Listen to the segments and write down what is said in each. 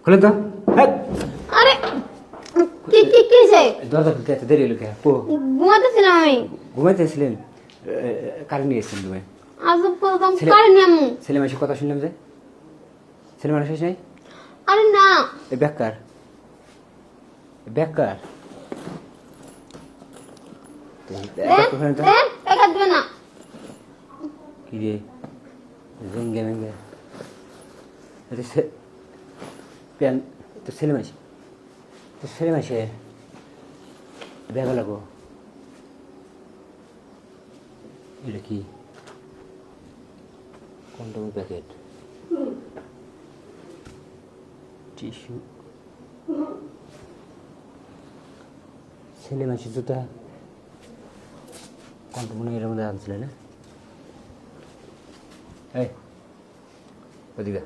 খুলেন তো। হ্যাঁ, আরে কি কি কিছে? দরজা খুলতে এত দেরি হলো কে? ও ঘুমাতেছিলাম আমি। ঘুমাইতেছিলেন? কারেন্ট নিয়ে এসেছেন তুমি? আজব করতাম ছেলে- কারে নিয়ামু। ছেলে মানুষের কথা শুনলাম যে, ছেলে মানুষ শেষ নাই? আরে না এই বেকার বেকার দেন দেন টাকা দিবে না। কি রে ভেঙ্গে ভেঙ্গে প্যান তো ছেলে মাসে, তো ছেলে মাসে ব্যাগ লাগো। এটা কি কন্ডমের প্যাকেট, টিস্যু, ছেলে মাসের জুতা, কন্ডম মনে হয় এর মধ্যে আনছিল না? এই ওদিকে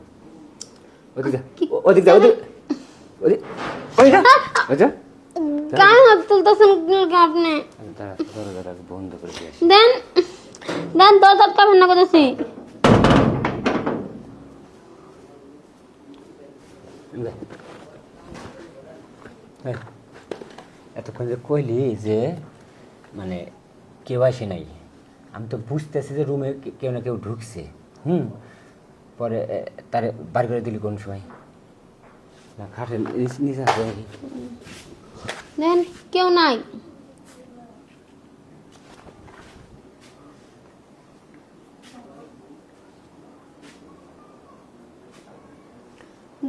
ওদিকে ওদিকে ওদিকে ওদিকে ওদিকে গায়ে হাত তুলতেছেন আপনি। তারা দরজাটা বন্ধ করে দিয়েছি। দেন দেন দরজা আটকাবেন না করেছি। এতক্ষণ যে কইলি যে মানে কেউ আসে নাই, আমি তো বুঝতেছি যে রুমে কেউ না কেউ ঢুকছে। পরে তারে বার করে দিলি কোন সময়? না খাটের নিচে আছে নাকি? দেন কেউ নাই।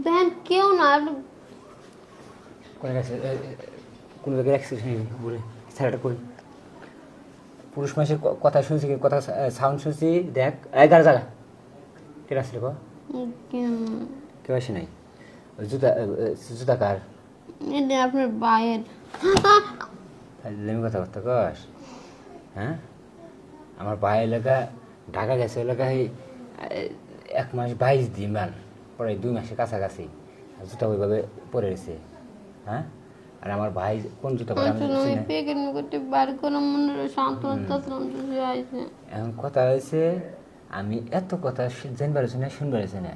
দেন কেউ না। কোন গেছে? কোনো জায়গায় অ্যাক্সিডেন্ট বলে ছেলেটা কই? পুরুষ মানুষের কথা শুনছি, কথা সাউন্ড শুনছি। দেখ 11 জায়গা কে আসলে গো? কেউ আসে নাই? জুতা জুতা কার? এটা আপনার ভাইয়ের। আমি কথা বলতে কস? হ্যাঁ, আমার ভাই এলাকা ঢাকা গেছে এলাকায় 1 মাস 22 দিন মান, পরে 2 মাসের কাছাকাছি জুতা ওইভাবে পরে রয়েছে। হ্যাঁ, আর আমার ভাই কোন জুতা পরে আমি জানি না। পেকের মুখে বার করে মনে শান্ত হচ্ছিলাম আইছে। এখন কথা হয়েছে, আমি এত কথা জানবার না শুনবার না।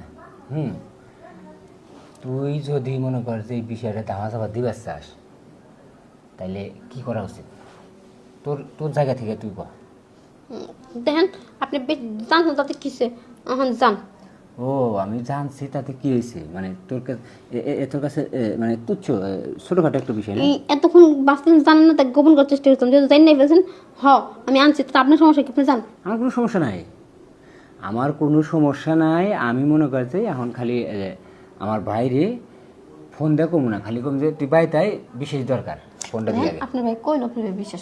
তুই যদি মনে কর যে এই বিষয়টা ধামা চাপা দিবার চাস, তাইলে কি করা উচিত তোর? তোর জায়গা থেকে তুই কর। দেখেন আপনি জানছেন তাতে কিসে এখন যান। ও আমি জানছি, তাতে কি হয়েছে? মানে তোর কাছে তোর কাছে মানে তুচ্ছ ছোটখাটো একটা বিষয় না? এতক্ষণ বাঁচতেন জানেন না, তাই গোপন করার চেষ্টা করতাম। যেহেতু জানি নাই বলছেন আমি আনছি, তো আপনার সমস্যা কি? আপনি যান। আমার কোনো সমস্যা নাই, আমার কোনো সমস্যা নাই। আমি মনে করছি এখন খালি আমার ভাইরে ফোন দেখো না, খালি কম যে তুই বাই তাই বিশেষ দরকার ফোনটা দিয়ে। আপনার ভাই কইল, আপনার ভাই বিশ্বাস